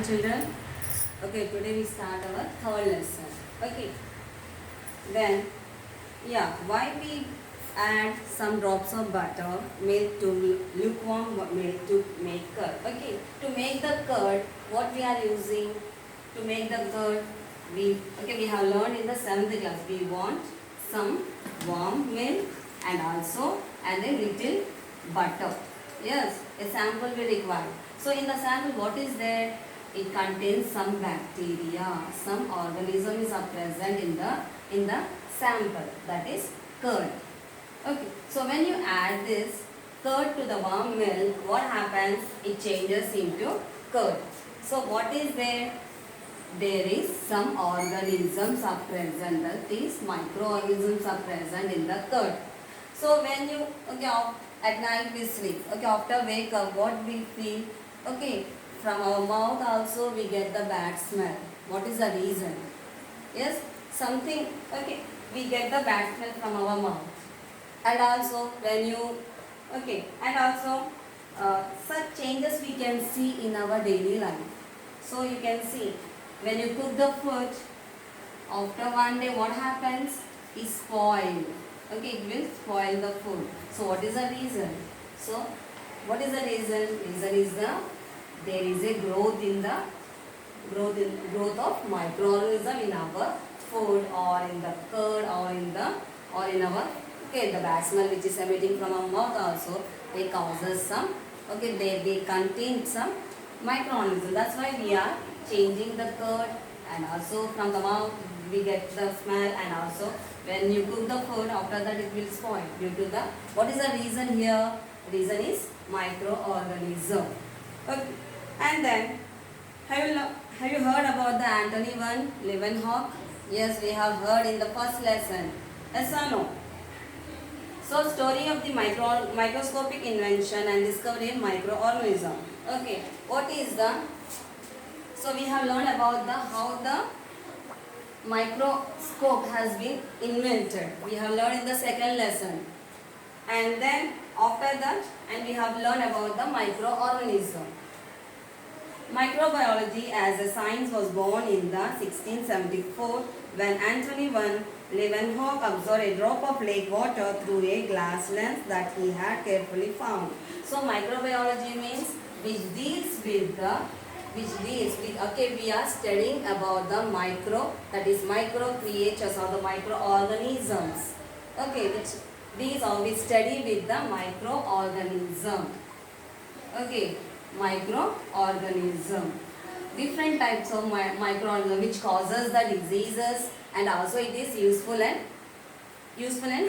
Welcome children. Okay, today we start our third lesson. Okay, then why we add some drops of butter, milk to lukewarm milk to make curd. Okay, to make the curd, what we are using to make the curd? We have learned in the 7th class. We want some warm milk and a little butter. Yes, a sample we require. So in the sample, what is there? It contains some bacteria, some organisms are present in the sample, that is curd. Okay, so when you add this curd to the warm milk, what happens? It changes into curd. So what is there? There is some organisms are present. That is microorganisms are present in the curd. So when you at night we sleep. Okay, after wake up, what we feel? Okay, from our mouth also we get the bad smell. What is the reason? Yes, something. Okay, we get the bad smell from our mouth. And also when you such changes we can see in our daily life. So you can see when you cook the food, after one day what happens? It spoil. Okay, it will spoil the food. So what is the reason? So what is the reason? Reason is there is a growth of microorganism in our food or in the curd or in our the bad smell which is emitting from our mouth also. They causes some they contain some microorganisms. That's why we are changing the curd, and also from the mouth we get the smell, and also when you cook the food, after that it will spoil due to the, what is the reason here? Reason is microorganism. Okay. And then have you heard about the Anthony van Leeuwenhoek? Yes, we have heard in the first lesson. Yes or no? So story of the microscopic invention and discovery of microorganism. Okay, what is the, so we have learned about how the microscope has been invented. We have learned in the second lesson. And then after that, and we have learned about the microorganism. Microbiology as a science was born in the 1674 when Anthony van Leeuwenhoek observed a drop of lake water through a glass lens that he had carefully found. So microbiology means which deals with we are studying about the micro, that is micro creatures or the microorganisms. Okay, which these are we study with the microorganism. Okay, microorganism. Different types of microorganism which causes the diseases, and also it is useful and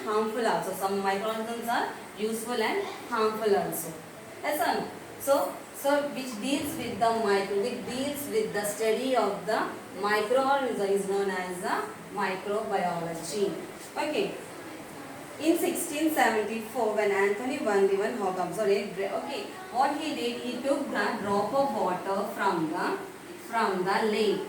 harmful also. Some microorganisms are useful and harmful also. Yes or no? So which deals with the study of the microorganism is known as the microbiology. Okay. In 1674, when Anthony van Leeuwenhoek observed, what he did, he took the drop of water from the lake.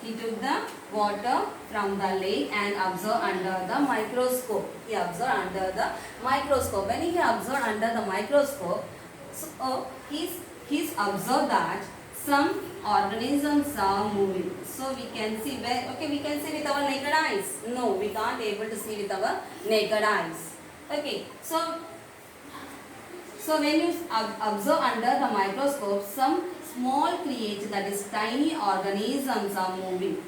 He took the water from the lake and observed under the microscope. He observed under the microscope. When he observed under the microscope, so he's observed that some organisms are moving. So we can see we can see with our naked eyes. No, we can't able to see with our naked eyes. Okay, so when you observe under the microscope, some small creatures, that is tiny organisms are moving.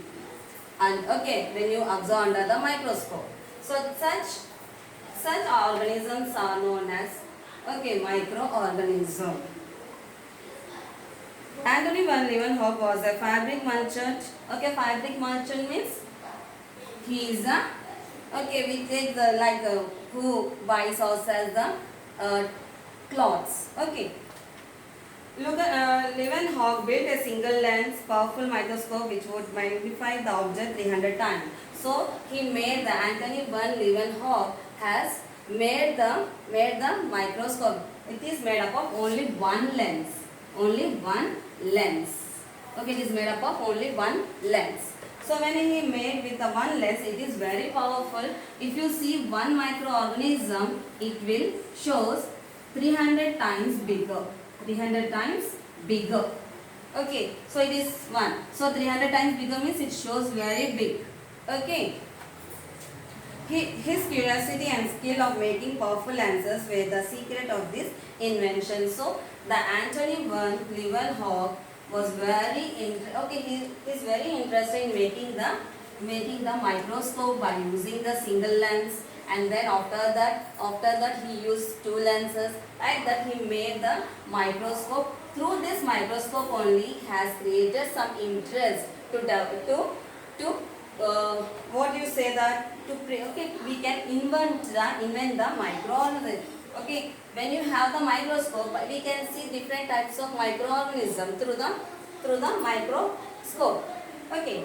And when you observe under the microscope, so such organisms are known as microorganism. Anthony van Leeuwenhoek was a fabric merchant. Fabric merchant means he is we take the who buys or sells the cloths. Okay. Look at Leeuwenhoek built a single lens powerful microscope which would magnify the object 300 times. So he made the Anthony van Leeuwenhoek has made the microscope. It is made up of only one lens. Only one lens. Okay, it is made up of only one lens. So when he made with the one lens, it is very powerful. If you see one microorganism, it will shows 300 times bigger. 300 times bigger. Okay, so it is 1. So 300 times bigger means it shows very big. Okay. His curiosity and skill of making powerful answers were the secret of this invention. So the Anthony van Leeuwenhoek was he is very interested in making the microscope by using the single lens, and then after that he used two lenses. Like that he made the microscope. Through this microscope only has created some interest to what you say that okay, we can invent the microorganism. Okay, when you have the microscope, we can see different types of microorganism through the microscope. Okay,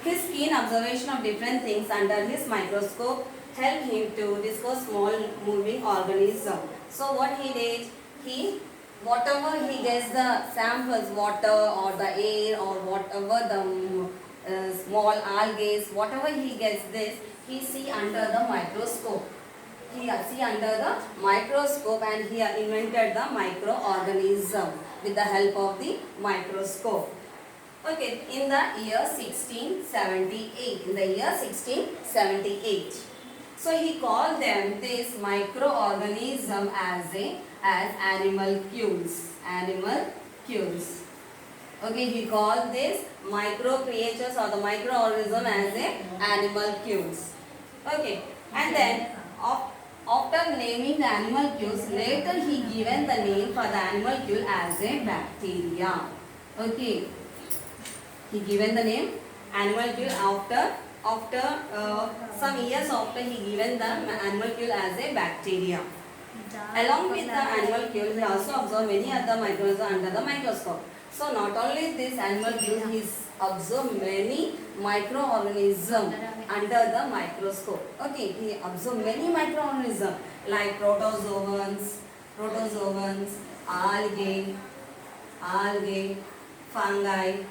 his keen observation of different things under his microscope helped him to discover small moving organism. So what he did, whatever he gets the samples, water or the air or whatever the small algae, whatever he gets this, he see under the microscope. He see under the microscope, and he invented the microorganism with the help of the microscope. Okay, in the year 1678. In the year 1678. So he called them this microorganism as animalcules. Animalcules. Okay, he called this micro creatures or the microorganism as a animalcules. Okay, and then after naming the animalcules, later he given the name for the animalcule as a bacteria. Okay. He given the name animalcule after some years after he given the animalcule as a bacteria. Along with the animalcule, he also observed many other microorganisms under the microscope. So not only this animalcule, he observed many microorganisms under the microscope. Okay, he observed many microorganisms like protozoans, algae, fungi.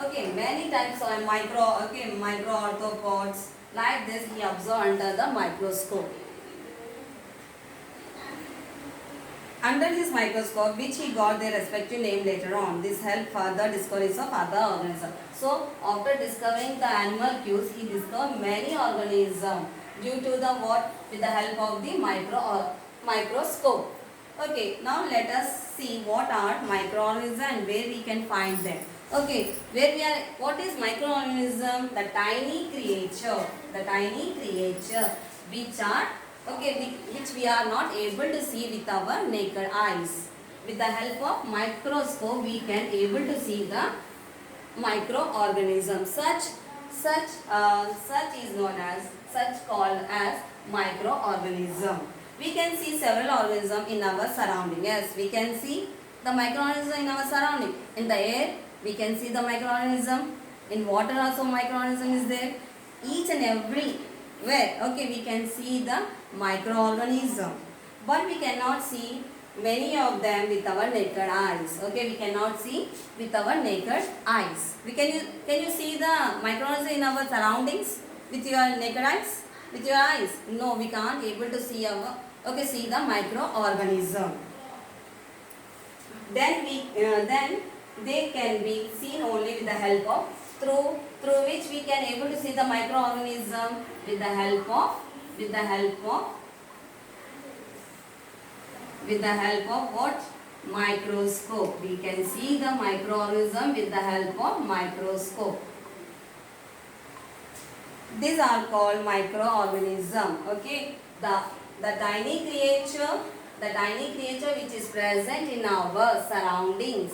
Okay, many types of microarthropods. Like this he observed under the microscope. Under his microscope, which he got their respective name later on. This helped further discoveries of other organisms. So, after discovering the animalcules, he discovered many organisms due to the what? With the help of the microscope. Okay, now let us see what are microorganisms and where we can find them. Okay, what is microorganism? The tiny creature which we are not able to see with our naked eyes. With the help of microscope, we can able to see the microorganism. Such called as microorganism. We can see several organisms in our surrounding. Yes, we can see the microorganism in our surrounding. In the air, we can see the microorganism. In water also microorganism is there. Each and every where, okay, we can see the microorganism. But we cannot see many of them with our naked eyes. Okay, we cannot see with our naked eyes. Can you see the microorganism in our surroundings with your naked eyes? With your eyes? No, we can't able to see see the microorganism. Then they can be seen only with the help of through which we can able to see the microorganism with the help of what? Microscope. We can see the microorganism with the help of microscope. These are called microorganism. Okay, the tiny creature which is present in our surroundings,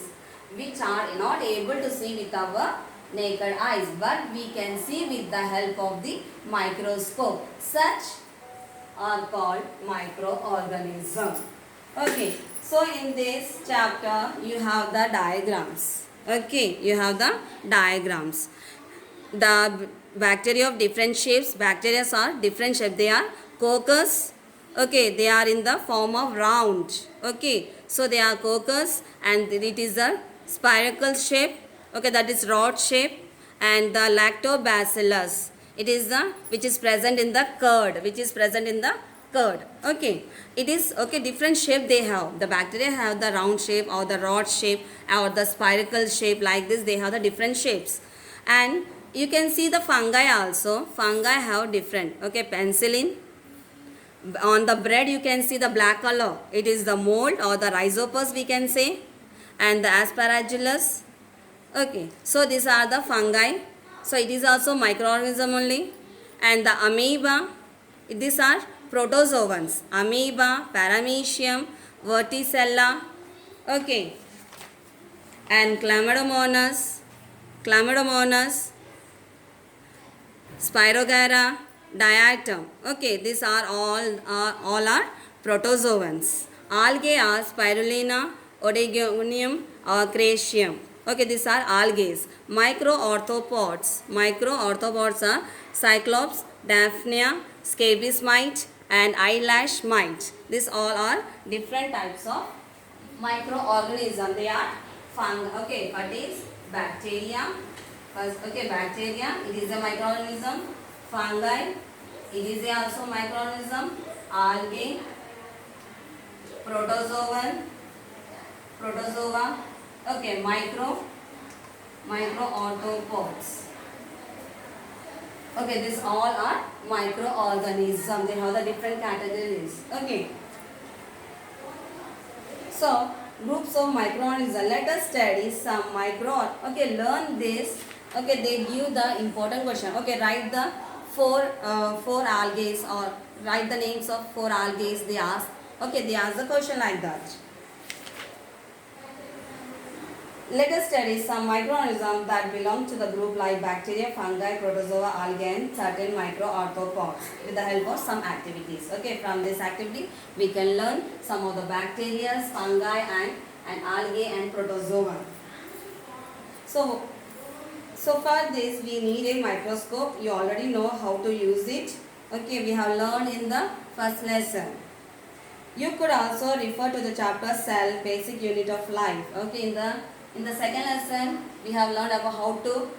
which are not able to see with our naked eyes, but we can see with the help of the microscope. Such are called microorganisms. Okay, so in this chapter you have the diagrams. Okay, you have the diagrams. The bacteria of different shapes. Bacteria are different shape. They are coccus. Okay, they are in the form of round. Okay, so they are coccus, and it is a spherical shape. Okay, that is rod shape. And the lactobacillus, it is the which is present in the curd, curd. Okay, it is okay, different shape they have. The bacteria have the round shape or the rod shape or the spherical shape, like this they have the different shapes. And you can see the fungi also. Fungi have different. Okay, penicillin. On the bread you can see the black color. It is the mold or the rhizopus we can say. And the aspergillus. Okay, so these are the fungi. So it is also microorganism only. And the amoeba, these are protozoans. Amoeba, paramecium, verticella. Okay, and chlamydomonas, Spirogyra, diatom. Okay, these are all are protozoans. Algae are spirulina, oregonium, or crasium. Okay, these are algae. Microarthropods are cyclops, daphnia, scabies mite, and eyelash mite. These all are different types of microorganism. They are fungi. Okay, what is bacteria? First, okay, bacteria, it is a microorganism. Fungi, it is a also microorganism. Algae, protozoa. Okay, microarthropods. Okay, these all are microorganisms. They have the different categories. Okay. So, groups of microorganisms. Let us study some Okay, learn this. Okay, they give the important question. Okay, write the four algae or write the names of four algae they ask. Okay, they ask the question like that. Let us study some microorganisms that belong to the group like bacteria, fungi, protozoa, algae, and certain microarthropods with the help of some activities. Okay, from this activity we can learn some of the bacteria, fungi, and algae and protozoa. So for this we need a microscope. You already know how to use it. Okay, we have learned in the first lesson. You could also refer to the chapter Cell, Basic Unit of Life. Okay, in the second lesson, we have learned about how to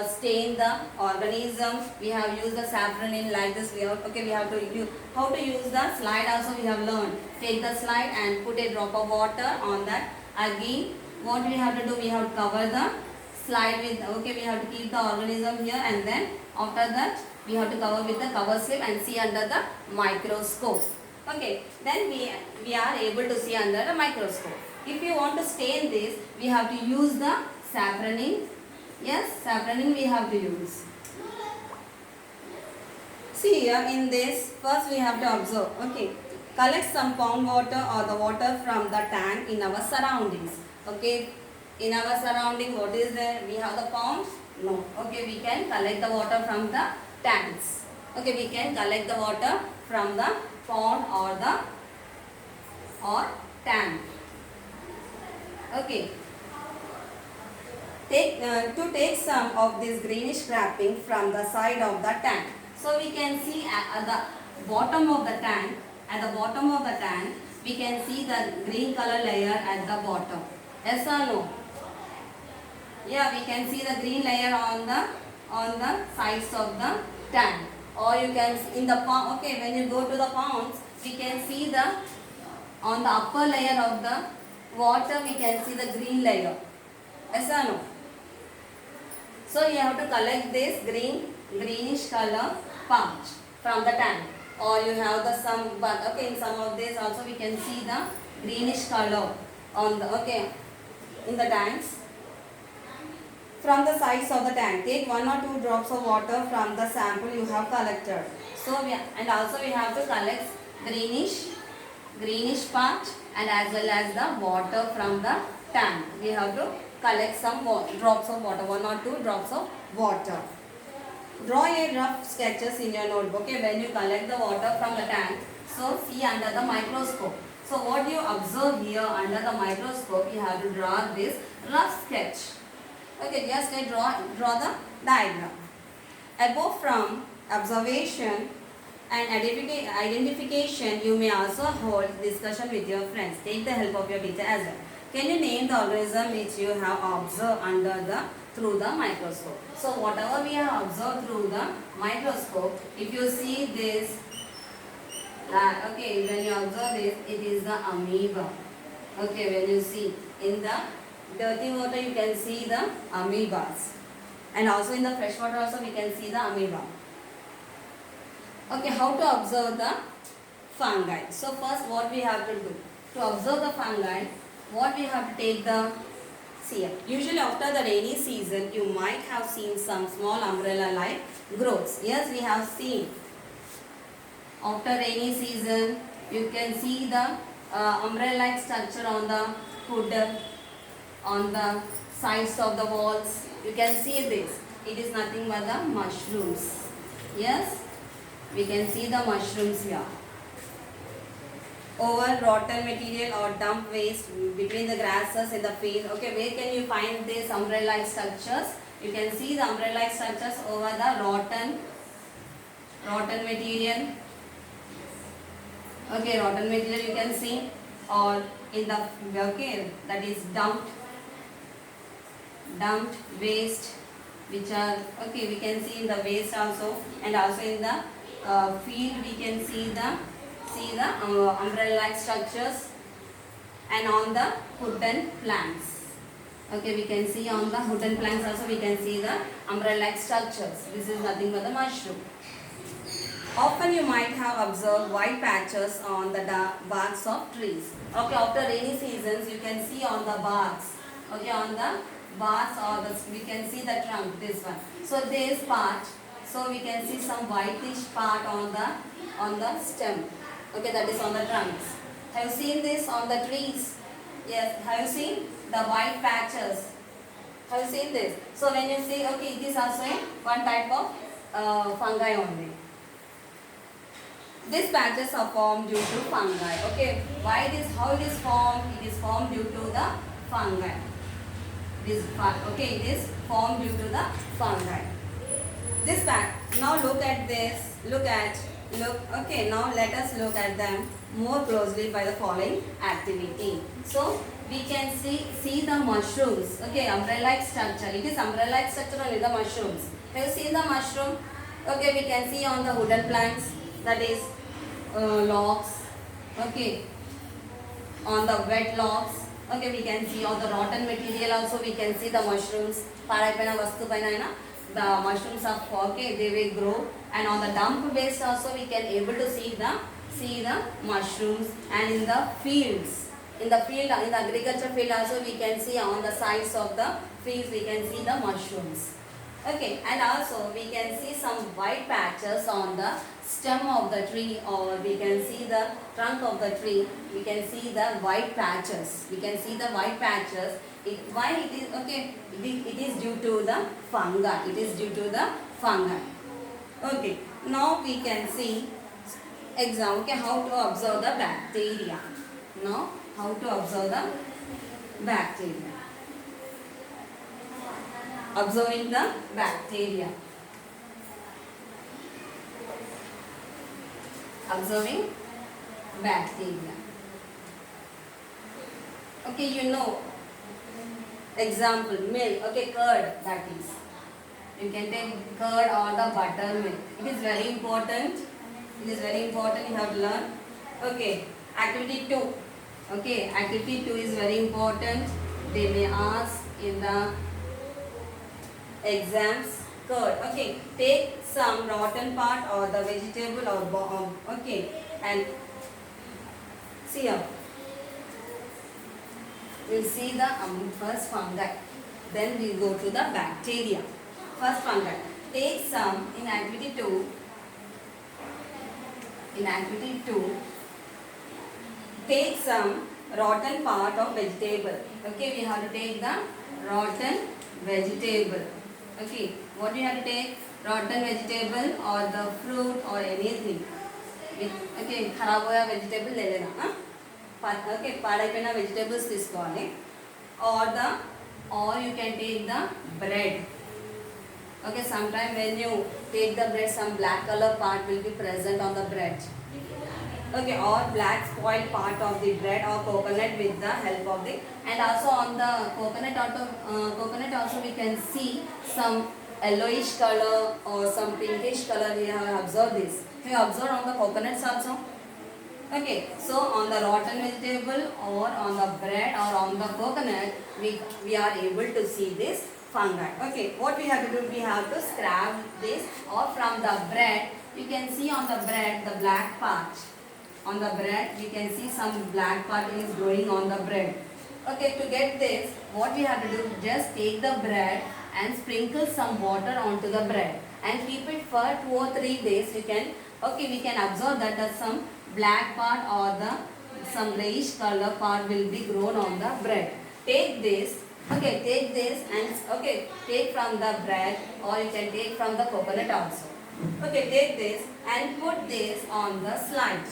stain the organism. We have used the safranin like this. We have to use how to use the slide. Also, we have learned. Take the slide and put a drop of water on that. Again, what we have to do? We have to cover the slide with. Okay, we have to keep the organism here, and then after that, we have to cover with the cover slip and see under the microscope. Okay, then we are able to see under the microscope. If you want to stain this, we have to use the safranin. Yes, safranin we have to use. See here in this, first we have to observe. Okay, collect some pond water or the water from the tank in our surroundings. Okay, in our surrounding, what is there? We have the pond? No. Okay, we can collect the water from the tanks. Okay, we can collect the water from the pond or tank. Okay. Take some of this greenish scraping from the side of the tank. So we can see at the bottom of the tank. At the bottom of the tank, we can see the green color layer at the bottom. Yes or no? Yeah, we can see the green layer on the sides of the tank. Or you can see in the pond. Okay, when you go to the ponds, we can see on the upper layer of the water, we can see the green layer. Yes or no? So you have to collect this greenish color pouch from the tank. Or you have in some of this also we can see the greenish color in the tanks. From the sides of the tank, take 1 or 2 drops of water from the sample you have collected. So we have to collect greenish part and as well as the water from the tank. We have to collect some drops of water, 1 or 2 drops of water. Draw a rough sketches in your notebook. Okay, when you collect the water from the tank, so see under the microscope. So what you observe here under the microscope, you have to draw this rough sketch. Okay, just draw the diagram. Above from observation and identification, you may also hold discussion with your friends. Take the help of your teacher as well. Can you name the organism which you have observed through the microscope? So whatever we have observed through the microscope, if you see this That, okay, when you observe this, it is the amoeba. Okay, when you see in the dirty water, you can see the amoebas. And also in the fresh water also we can see the amoeba. Okay, how to observe the fungi? So first what we have to do? To observe the fungi, what we have to take the see. Usually after the rainy season, you might have seen some small umbrella-like growths. Yes, we have seen. After rainy season, you can see the umbrella-like structure on the hood, on the sides of the walls. You can see this. It is nothing but the mushrooms. Yes, we can see the mushrooms here. Over rotten material or dump waste between the grasses in the field. Okay, where can you find these umbrella-like structures? You can see the umbrella-like structures over the rotten material. Okay, rotten material you can see, or in the, okay, that is dumped waste, which are, okay, we can see in the waste also, and also in the field we can see the umbrella-like structures, and on the wooden planks. Okay, we can see on the wooden planks also we can see the umbrella-like structures. This is nothing but the mushroom. Often you might have observed white patches on the barks of trees. Okay, after rainy seasons you can see on the barks. Okay, on the barks or we can see the trunk, this one. So this part, so we can see some whitish part on the stem. Okay, that is on the trunks. Have you seen this on the trees? Yes, have you seen the white patches? Have you seen this? So when you see, okay, it is also one type of fungi only. These patches are formed due to fungi. Okay, why it is, how it is formed? It is formed due to the fungi. Okay, it is formed due to the fungi. This patch. Now look at this. Okay, now let us look at them more closely by the following activity. So we can see the mushrooms. Okay, umbrella-like structure. It is umbrella-like structure only, the mushrooms. Have you seen the mushroom? Okay, we can see on the wooden planks, that is logs. Okay, on the wet logs. Okay, we can see on the rotten material also we can see the mushrooms. Padaipana vastu paina the mushrooms are, okay, they will grow, and on the dump waste also we can able to see the mushrooms, and in the fields, in the agriculture field also we can see on the sides of the fields we can see the mushrooms. Okay, and also we can see some white patches on the stem of the tree, or we can see the trunk of the tree. We can see the white patches. Why it is, okay, it is due to the fungi. Okay, now we can see example, okay, how to observe the bacteria. Now how to observe the bacteria. Observing the bacteria. Observing bacteria. Okay, you know, example, milk, okay, curd, that is. You can take curd or the buttermilk. It is very important. You have to learn. Okay, activity 2. Okay, activity 2 is very important. They may ask in the exams. Curd. Okay, take some rotten part or the vegetable or okay, and see here. We'll see the first fungi. Then we'll go to the bacteria. First fungi. Take some in activity 2. Take some rotten part of vegetable. Okay, we have to take the rotten vegetable. Okay, what do you have to take? Rotten vegetable or the fruit or anything. Okay, खराब होया vegetable ले लेना, हाँ? Okay, पाड़ाइपना vegetables తీసుకోవాలి. Or you can take the bread. Okay, sometime when you take the bread, some black color part will be present on the bread. Okay, or black spoiled part of the bread, or coconut with the help of the, and also on the coconut also we can see some yellowish color or some pinkish color. We have observed this. Have you observed on the coconuts also? Okay, so on the rotten vegetable or on the bread or on the coconut, we are able to see this fungi. Okay, what we have to do, we have to scrap this, or from the bread, you can see on the bread the black part. On the bread, we can see some black part is growing on the bread. Okay, to get this, what we have to do, just take the bread and sprinkle some water onto the bread and keep it for 2 or 3 days. We can observe that some black part or the some grayish color part will be grown on the bread. Take this, take this and take from the bread, or you can take from the coconut also. Okay, take this and put this on the slide.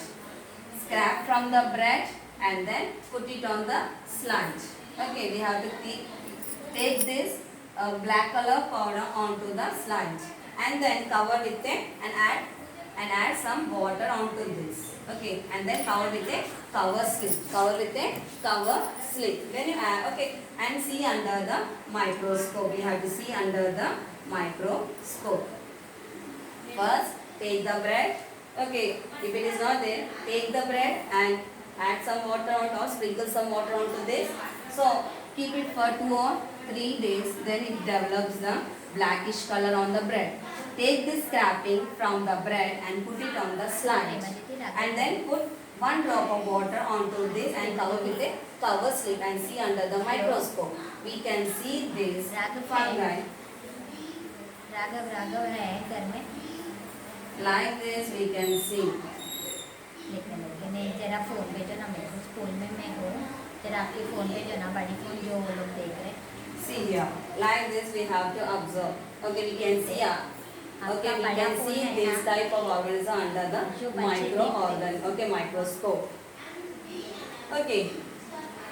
Scrap from the bread and then put it on the slide. Okay, we have to take this black color powder onto the slide and then cover with it and add some water onto this. Okay, and then cover with a cover slip. Cover with a cover slip. When you add, and see under the microscope. We have to see under the microscope. First, take the bread. Okay, if it is not there, take the bread and add some water or sprinkle some water onto this. So, keep it for 2 or 3 days. Then it develops the blackish color on the bread. Take this scraping from the bread and put it on the slide. And then put 1 drop of water onto this and cover with a cover slip and see under the microscope. We can see this fungi. Raghav है घर में. Like this we can see. नहीं जरा phone भेजो ना मेरे को, school में मैं हूँ, जरा आपकी फ़ोन भेजो ना, बड़ी फ़ोन जो वो लोग देख रहे. See here, like this we have to observe. Okay, we can see. Okay, we can see this type of organism under the microorganism. Okay, microscope. Okay,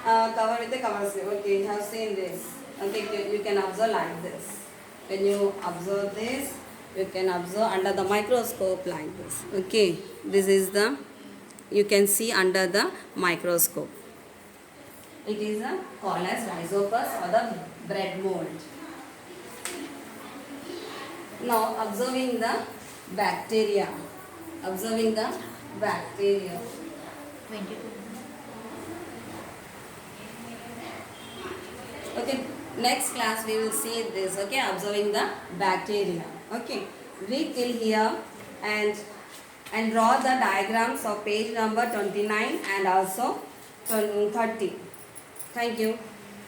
cover with the cover slip. Okay, you have seen this. Okay, you can observe like this. When you observe this, you can observe under the microscope like this. Okay, this is the, you can see under the microscope. It is called as rhizopus or the bread mold. Now observing the bacteria. Observing the bacteria. 22. Okay, next class we will see this. Okay, observing the bacteria. Okay, read till here and draw the diagrams of page number 29 and also 30. Thank you.